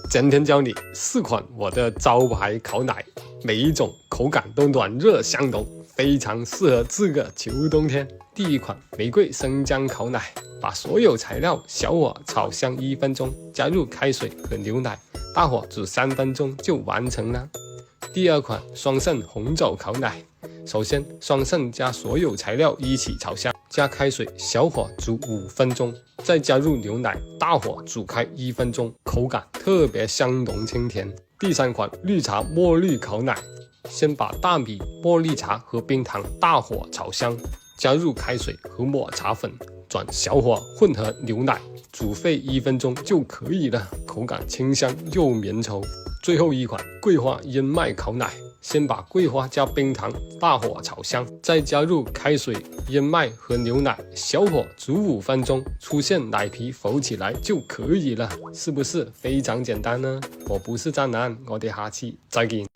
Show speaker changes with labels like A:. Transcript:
A: 今天教你4款我的招牌烤奶，每一种口感都暖热相融，非常适合这个秋冬天。第一款玫瑰生姜烤奶，把所有材料小火炒香1分钟，加入开水和牛奶，大火煮3分钟就完成了。第二款双肾红枣烤奶，首先双肾加所有材料一起炒香，加开水小火煮5分钟，再加入牛奶，大火煮开1分钟，口感特别香浓清甜。第三款绿茶茉莉烤奶，先把大米、茉莉茶和冰糖大火炒香，加入开水和抹茶粉，转小火混合牛奶，煮沸1分钟就可以了，口感清香又绵稠。最后一款桂花燕麦烤奶，先把桂花加冰糖大火炒香，再加入开水、燕麦和牛奶，小火煮5分钟，出现奶皮浮起来就可以了，是不是非常简单呢？我不是渣男，我哋下期再見。